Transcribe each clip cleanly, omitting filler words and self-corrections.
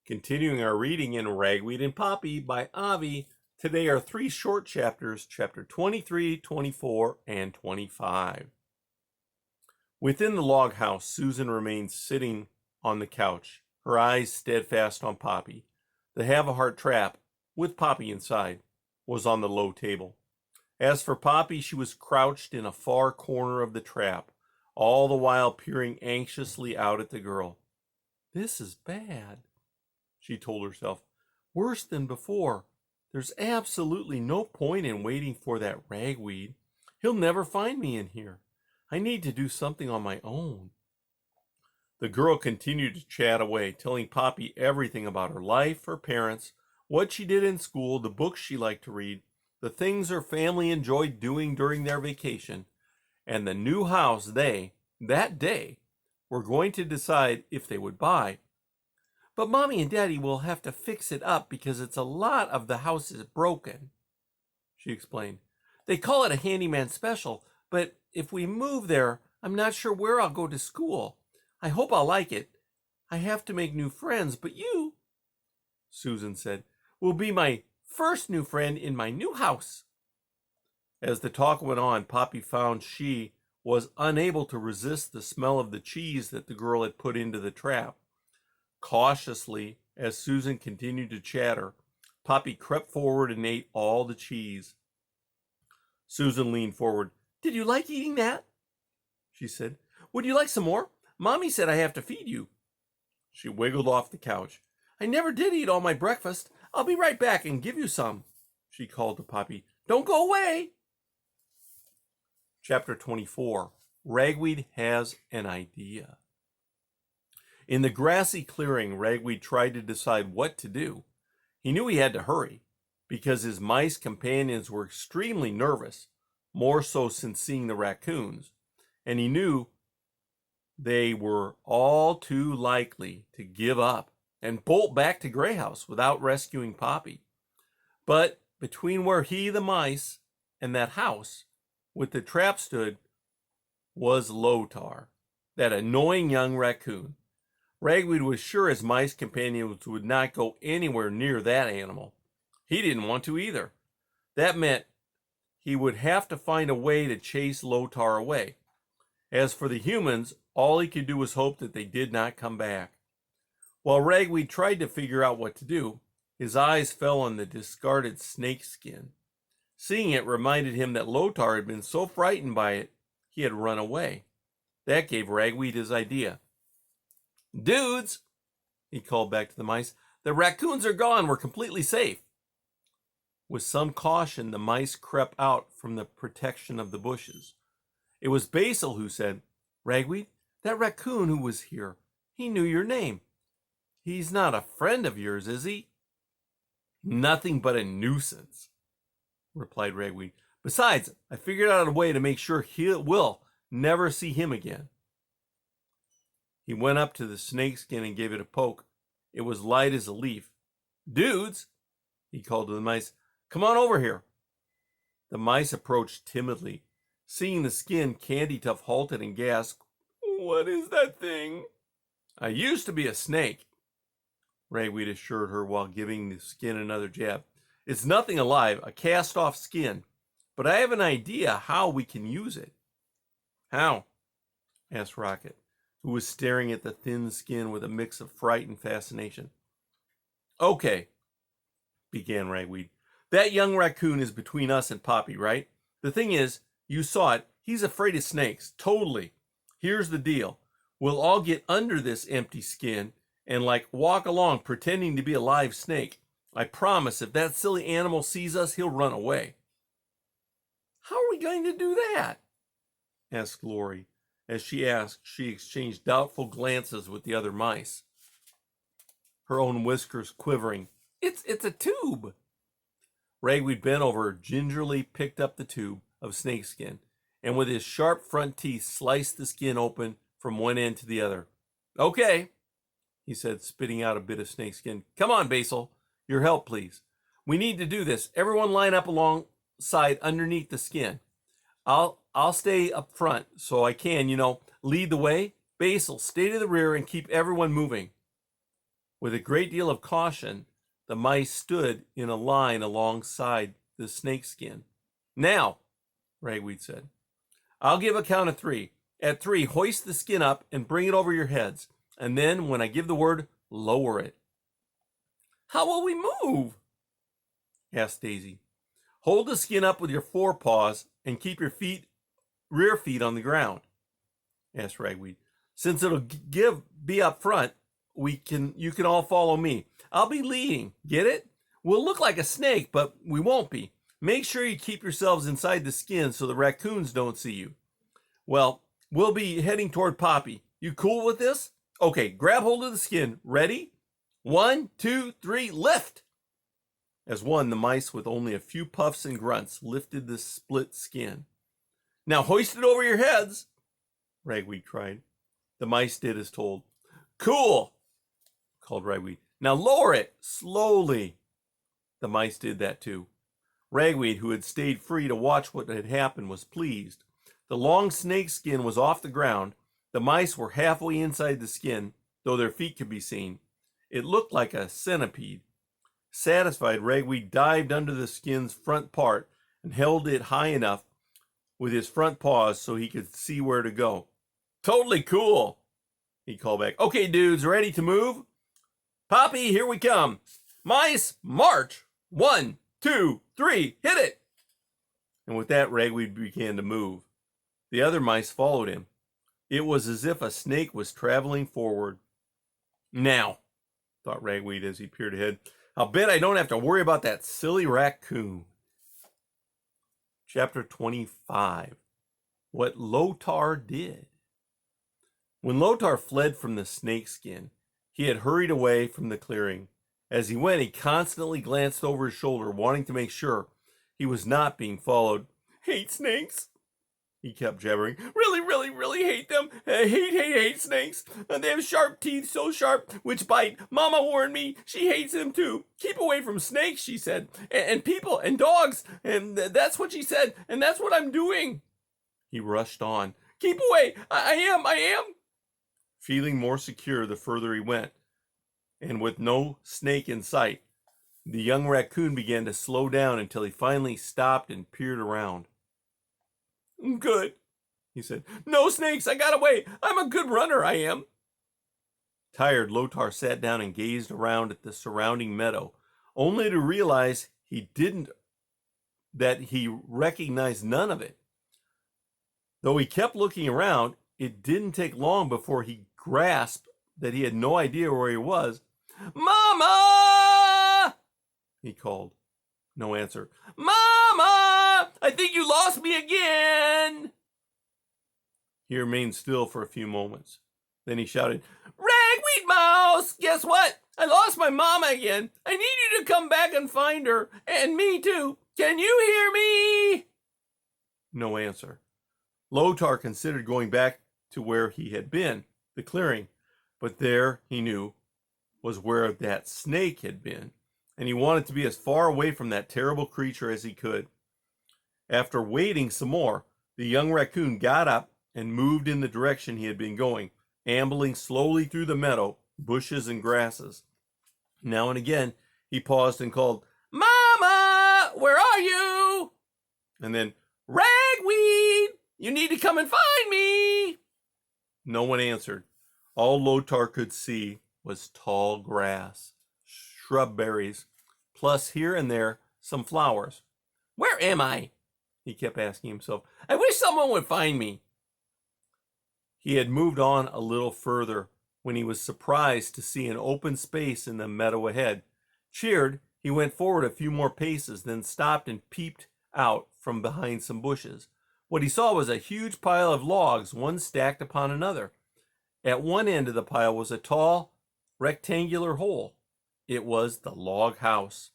Continuing our reading in Ragweed and Poppy by Avi, today are three short chapters, chapter 23, 24, and 25. Within the log house, Susan remained sitting on the couch, her eyes steadfast on Poppy. The have-a-heart trap, with Poppy inside, was on the low table. As for Poppy, she was crouched in a far corner of the trap, all the while peering anxiously out at the girl. "This is bad," she told herself. "Worse than before. There's absolutely no point in waiting for that ragweed. He'll never find me in here. I need to do something on my own." The girl continued to chat away, telling Poppy everything about her life, her parents, what she did in school, the books she liked to read, the things her family enjoyed doing during their vacation, and the new house they, that day, were going to decide if they would buy. "But Mommy and Daddy will have to fix it up because a lot of the house is broken," she explained. "They call it a handyman special, but if we move there, I'm not sure where I'll go to school. I hope I'll like it. I have to make new friends, but you," Susan said, "will be my first new friend in my new house." As the talk went on, Poppy found she was unable to resist the smell of the cheese that the girl had put into the trap. Cautiously, as Susan continued to chatter, Poppy crept forward and ate all the cheese. Susan leaned forward. "Did you like eating that?" she said. "Would you like some more? Mommy said I have to feed you." She wiggled off the couch. "I never did eat all my breakfast. I'll be right back and give you some," she called to Poppy. "Don't go away." Chapter 24. Ragweed has an idea. In the grassy clearing, Ragweed tried to decide what to do. He knew he had to hurry, because his mice companions were extremely nervous, more so since seeing the raccoons, and he knew they were all too likely to give up and bolt back to Grey House without rescuing Poppy. But between where he, the mice, and that house with the trap stood was Lotar, that annoying young raccoon. Ragweed was sure his mice companions would not go anywhere near that animal. He didn't want to either. That meant he would have to find a way to chase Lotar away. As for the humans, all he could do was hope that they did not come back. While Ragweed tried to figure out what to do, his eyes fell on the discarded snake skin. Seeing it reminded him that Lotar had been so frightened by it, he had run away. That gave Ragweed his idea. "Dudes," he called back to the mice, "the raccoons are gone. We're completely safe." With some caution, the mice crept out from the protection of the bushes. It was Basil who said, "Ragweed, that raccoon who was here, he knew your name. He's not a friend of yours, is he?" "Nothing but a nuisance," replied Ragweed. "Besides, I figured out a way to make sure we'll never see him again." He went up to the snakeskin and gave it a poke. It was light as a leaf. "Dudes," he called to the mice, "come on over here." The mice approached timidly. Seeing the skin, Candytuft halted and gasped, "What is that thing?" "I used to be a snake," Ragweed assured her while giving the skin another jab. "It's nothing alive, a cast-off skin, but I have an idea how we can use it." "How?" asked Rocket, who was staring at the thin skin with a mix of fright and fascination. "Okay," began Ragweed. "That young raccoon is between us and Poppy, right? The thing is, you saw it, he's afraid of snakes, totally. Here's the deal. We'll all get under this empty skin and walk along pretending to be a live snake. I promise if that silly animal sees us, he'll run away." "How are we going to do that?" asked Lori. As she asked, she exchanged doubtful glances with the other mice, her own whiskers quivering. It's a tube." Ragweed bent over, gingerly picked up the tube of snakeskin, and with his sharp front teeth sliced the skin open from one end to the other. "Okay," he said, spitting out a bit of snakeskin. "Come on, Basil. Your help, please. We need to do this. Everyone line up alongside underneath the skin. I'll stay up front so I can, lead the way. Basil, stay to the rear and keep everyone moving." With a great deal of caution, the mice stood in a line alongside the snakeskin. "Now," Ragweed said, "I'll give a count of 3. At 3, hoist the skin up and bring it over your heads. And then, when I give the word, lower it." "How will we move?" asked Daisy. "Hold the skin up with your forepaws and keep your rear feet on the ground," asked Ragweed. "Since it'll be up front, you can all follow me. I'll be leading. Get it? We'll look like a snake, but we won't be. Make sure you keep yourselves inside the skin so the raccoons don't see you. Well, we'll be heading toward Poppy. You cool with this? Okay, grab hold of the skin. Ready? 1, 2, 3, lift!" As one, the mice, with only a few puffs and grunts, lifted the split skin. "Now hoist it over your heads," Ragweed cried. The mice did as told. "Cool," called Ragweed. "Now lower it slowly." The mice did that too. Ragweed, who had stayed free to watch what had happened, was pleased. The long snake skin was off the ground. The mice were halfway inside the skin, though their feet could be seen. It looked like a centipede. Satisfied, Ragweed dived under the skin's front part and held it high enough with his front paws so he could see where to go. "Totally cool," he called back. "Okay, dudes, ready to move? Poppy, here we come. Mice, march! 1, 2, 3, hit it!" And with that, Ragweed began to move. The other mice followed him. It was as if a snake was traveling forward. "Now," thought Ragweed as he peered ahead, "I'll bet I don't have to worry about that silly raccoon." Chapter 25. What Lotar Did. When Lotar fled from the snakeskin, he had hurried away from the clearing. As he went, he constantly glanced over his shoulder, wanting to make sure he was not being followed. "Hate snakes," he kept jabbering. "Really, really, really hate them. Hate snakes. They have sharp teeth, so sharp, which bite. Mama warned me. She hates them too. Keep away from snakes," she said. And people and dogs. And that's what she said. And that's what I'm doing." He rushed on. "Keep away. I am. Feeling more secure the further he went, and with no snake in sight, the young raccoon began to slow down until he finally stopped and peered around. "Good," he said. "No snakes. I got away. I'm a good runner, I am." Tired, Lotar sat down and gazed around at the surrounding meadow, only to realize that he recognized none of it. Though he kept looking around, it didn't take long before he grasped that he had no idea where he was. "Mama!" he called. No answer. "Mama! I think you lost me again!" He remained still for a few moments. Then he shouted, "Ragweed Mouse! Guess what? I lost my mama again. I need you to come back and find her. And me too. Can you hear me?" No answer. Lotar considered going back to where he had been, the clearing, but there, he knew, was where that snake had been, and he wanted to be as far away from that terrible creature as he could. After waiting some more, the young raccoon got up and moved in the direction he had been going, ambling slowly through the meadow, bushes, and grasses. Now and again, he paused and called, "Mama, where are you?" And then, "Ragweed, you need to come and find me." No one answered. All Lotar could see was tall grass, shrub berries, plus here and there some flowers. "Where am I?" he kept asking himself. "I wish someone would find me." He had moved on a little further when he was surprised to see an open space in the meadow ahead. Cheered, he went forward a few more paces, then stopped and peeped out from behind some bushes. What he saw was a huge pile of logs, one stacked upon another. At one end of the pile was a tall, rectangular hole. It was the log house.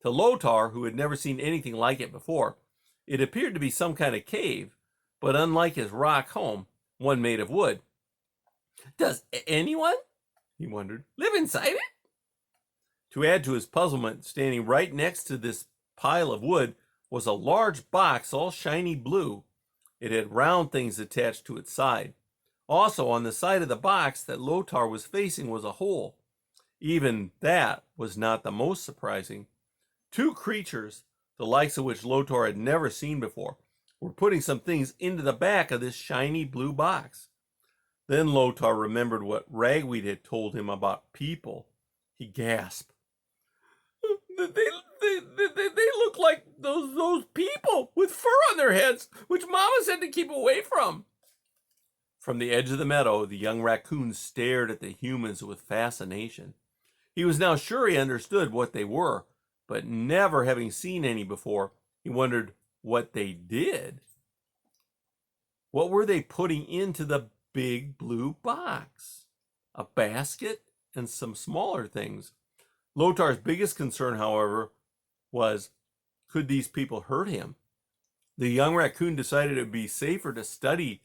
To Lotar, who had never seen anything like it before, it appeared to be some kind of cave, but unlike his rock home, one made of wood. "Does anyone," he wondered, "live inside it?" To add to his puzzlement, standing right next to this pile of wood was a large box all shiny blue. It had round things attached to its side. Also, on the side of the box that Lotar was facing was a hole. Even that was not the most surprising. Two creatures, the likes of which Lotar had never seen before, were putting some things into the back of this shiny blue box. Then Lotar remembered what Ragweed had told him about people. He gasped. They look like those people with fur on their heads, which Mama said to keep away from. From the edge of the meadow, the young raccoon stared at the humans with fascination. He was now sure he understood what they were, but never having seen any before, he wondered what they did. What were they putting into the big blue box? A basket and some smaller things. Lotar's biggest concern, however, was, could these people hurt him? The young raccoon decided it would be safer to study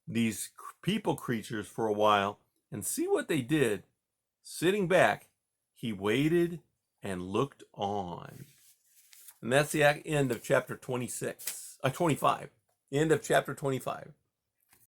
these people creatures for a while and see what they did. Sitting back, he waited and looked on. And that's the end of chapter 25. End of chapter 25.